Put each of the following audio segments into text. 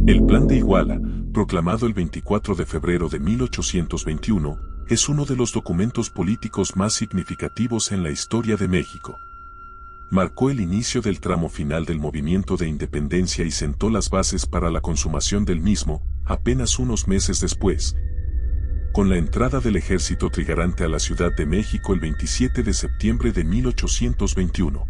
El Plan de Iguala, proclamado el 24 de febrero de 1821, es uno de los documentos políticos más significativos en la historia de México. Marcó el inicio del tramo final del movimiento de independencia y sentó las bases para la consumación del mismo, apenas unos meses después, con la entrada del ejército trigarante a la Ciudad de México el 27 de septiembre de 1821.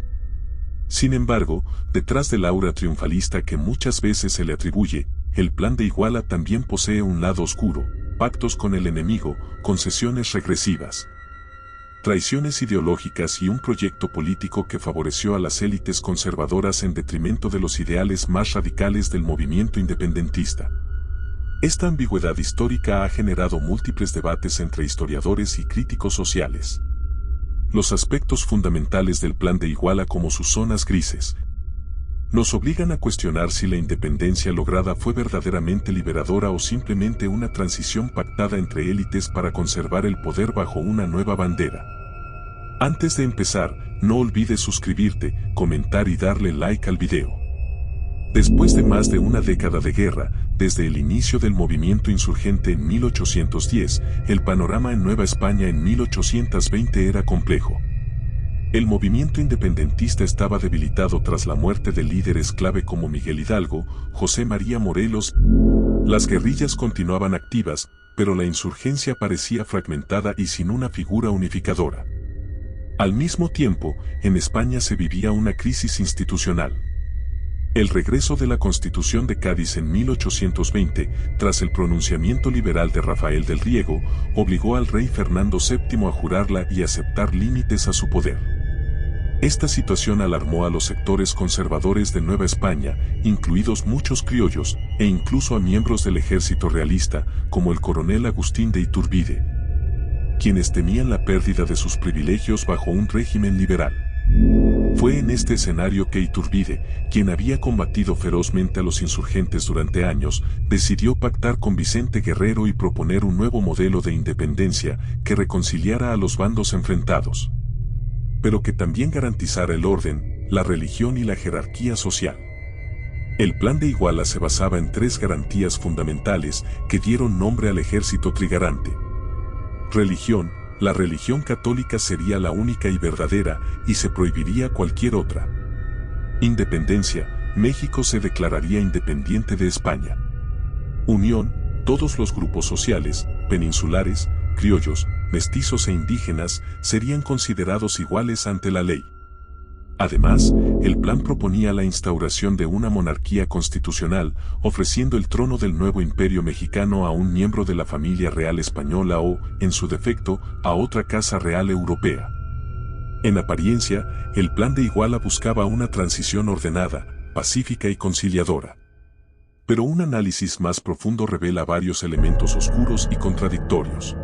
Sin embargo, detrás del aura triunfalista que muchas veces se le atribuye, el Plan de Iguala también posee un lado oscuro: pactos con el enemigo, concesiones regresivas, traiciones ideológicas y un proyecto político que favoreció a las élites conservadoras en detrimento de los ideales más radicales del movimiento independentista. Esta ambigüedad histórica ha generado múltiples debates entre historiadores y críticos sociales. Los aspectos fundamentales del Plan de Iguala, como sus zonas grises, nos obligan a cuestionar si la independencia lograda fue verdaderamente liberadora o simplemente una transición pactada entre élites para conservar el poder bajo una nueva bandera. Antes de empezar, no olvides suscribirte, comentar y darle like al video. Después de más de una década de guerra, desde el inicio del movimiento insurgente en 1810, el panorama en Nueva España en 1820 era complejo. El movimiento independentista estaba debilitado tras la muerte de líderes clave como Miguel Hidalgo, José María Morelos. Las guerrillas continuaban activas, pero la insurgencia parecía fragmentada y sin una figura unificadora. Al mismo tiempo, en España se vivía una crisis institucional. El regreso de la Constitución de Cádiz en 1820, tras el pronunciamiento liberal de Rafael del Riego, obligó al rey Fernando VII a jurarla y aceptar límites a su poder. Esta situación alarmó a los sectores conservadores de Nueva España, incluidos muchos criollos, e incluso a miembros del ejército realista, como el coronel Agustín de Iturbide, quienes temían la pérdida de sus privilegios bajo un régimen liberal. Fue en este escenario que Iturbide, quien había combatido ferozmente a los insurgentes durante años, decidió pactar con Vicente Guerrero y proponer un nuevo modelo de independencia que reconciliara a los bandos enfrentados, pero que también garantizara el orden, la religión y la jerarquía social. El Plan de Iguala se basaba en tres garantías fundamentales que dieron nombre al ejército trigarante. Religión: la religión católica sería la única y verdadera, y se prohibiría cualquier otra. Independencia: México se declararía independiente de España. Unión: todos los grupos sociales, peninsulares, criollos, mestizos e indígenas, serían considerados iguales ante la ley. Además, el plan proponía la instauración de una monarquía constitucional, ofreciendo el trono del nuevo imperio mexicano a un miembro de la familia real española o, en su defecto, a otra casa real europea. En apariencia, el Plan de Iguala buscaba una transición ordenada, pacífica y conciliadora. Pero un análisis más profundo revela varios elementos oscuros y contradictorios.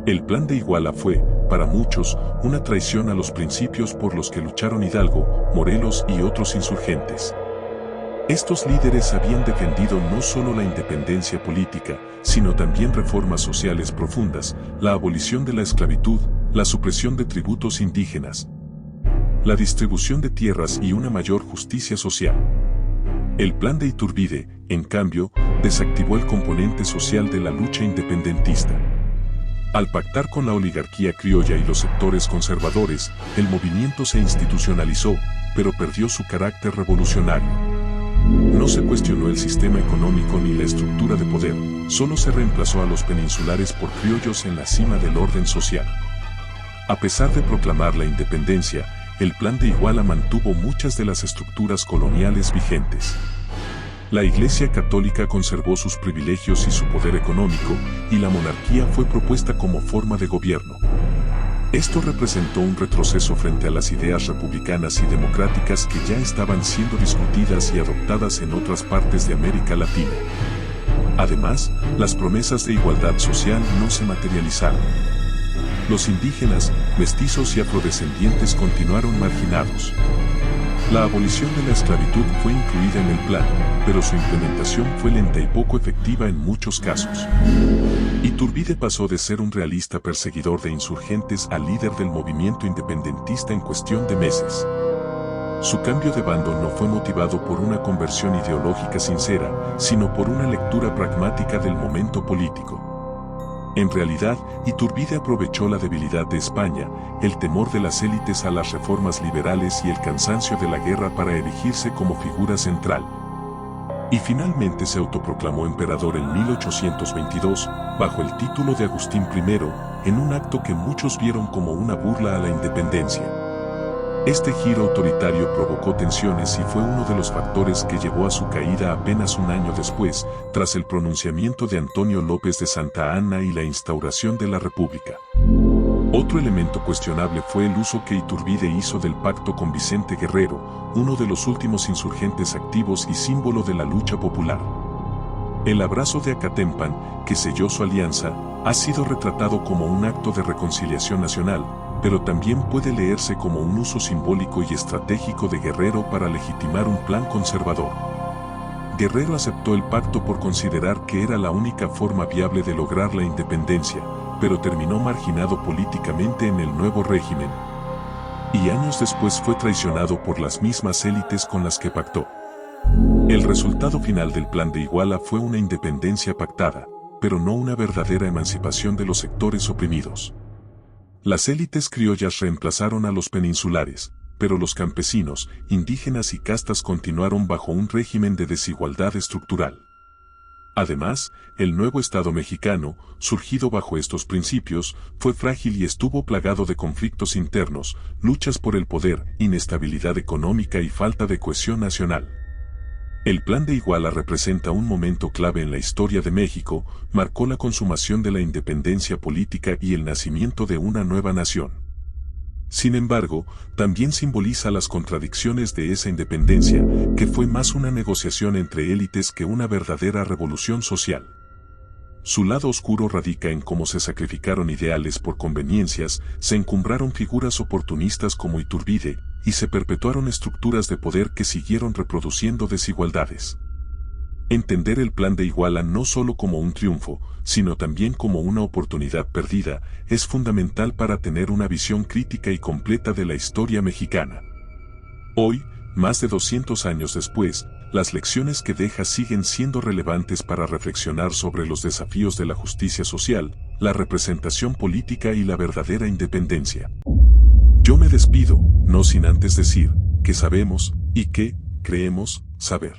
El Plan de Iguala fue, para muchos, una traición a los principios por los que lucharon Hidalgo, Morelos y otros insurgentes. Estos líderes habían defendido no solo la independencia política, sino también reformas sociales profundas, la abolición de la esclavitud, la supresión de tributos indígenas, la distribución de tierras y una mayor justicia social. El Plan de Iturbide, en cambio, desactivó el componente social de la lucha independentista. Al pactar con la oligarquía criolla y los sectores conservadores, el movimiento se institucionalizó, pero perdió su carácter revolucionario. No se cuestionó el sistema económico ni la estructura de poder, solo se reemplazó a los peninsulares por criollos en la cima del orden social. A pesar de proclamar la independencia, el Plan de Iguala mantuvo muchas de las estructuras coloniales vigentes. La Iglesia Católica conservó sus privilegios y su poder económico, y la monarquía fue propuesta como forma de gobierno. Esto representó un retroceso frente a las ideas republicanas y democráticas que ya estaban siendo discutidas y adoptadas en otras partes de América Latina. Además, las promesas de igualdad social no se materializaron. Los indígenas, mestizos y afrodescendientes continuaron marginados. La abolición de la esclavitud fue incluida en el plan, pero su implementación fue lenta y poco efectiva en muchos casos. Iturbide pasó de ser un realista perseguidor de insurgentes a líder del movimiento independentista en cuestión de meses. Su cambio de bando no fue motivado por una conversión ideológica sincera, sino por una lectura pragmática del momento político. En realidad, Iturbide aprovechó la debilidad de España, el temor de las élites a las reformas liberales y el cansancio de la guerra para erigirse como figura central. Y finalmente se autoproclamó emperador en 1822, bajo el título de Agustín I, en un acto que muchos vieron como una burla a la independencia. Este giro autoritario provocó tensiones y fue uno de los factores que llevó a su caída apenas un año después, tras el pronunciamiento de Antonio López de Santa Anna y la instauración de la República. Otro elemento cuestionable fue el uso que Iturbide hizo del pacto con Vicente Guerrero, uno de los últimos insurgentes activos y símbolo de la lucha popular. El abrazo de Acatempan, que selló su alianza, ha sido retratado como un acto de reconciliación nacional, pero también puede leerse como un uso simbólico y estratégico de Guerrero para legitimar un plan conservador. Guerrero aceptó el pacto por considerar que era la única forma viable de lograr la independencia, pero terminó marginado políticamente en el nuevo régimen. Y años después fue traicionado por las mismas élites con las que pactó. El resultado final del Plan de Iguala fue una independencia pactada, pero no una verdadera emancipación de los sectores oprimidos. Las élites criollas reemplazaron a los peninsulares, pero los campesinos, indígenas y castas continuaron bajo un régimen de desigualdad estructural. Además, el nuevo Estado mexicano, surgido bajo estos principios, fue frágil y estuvo plagado de conflictos internos, luchas por el poder, inestabilidad económica y falta de cohesión nacional. El Plan de Iguala representa un momento clave en la historia de México, marcó la consumación de la independencia política y el nacimiento de una nueva nación. Sin embargo, también simboliza las contradicciones de esa independencia, que fue más una negociación entre élites que una verdadera revolución social. Su lado oscuro radica en cómo se sacrificaron ideales por conveniencias, se encumbraron figuras oportunistas como Iturbide, y se perpetuaron estructuras de poder que siguieron reproduciendo desigualdades. Entender el Plan de Iguala no solo como un triunfo, sino también como una oportunidad perdida, es fundamental para tener una visión crítica y completa de la historia mexicana. Hoy, más de 200 años después, las lecciones que deja siguen siendo relevantes para reflexionar sobre los desafíos de la justicia social, la representación política y la verdadera independencia. Yo me despido, no sin antes decir que sabemos y que creemos saber.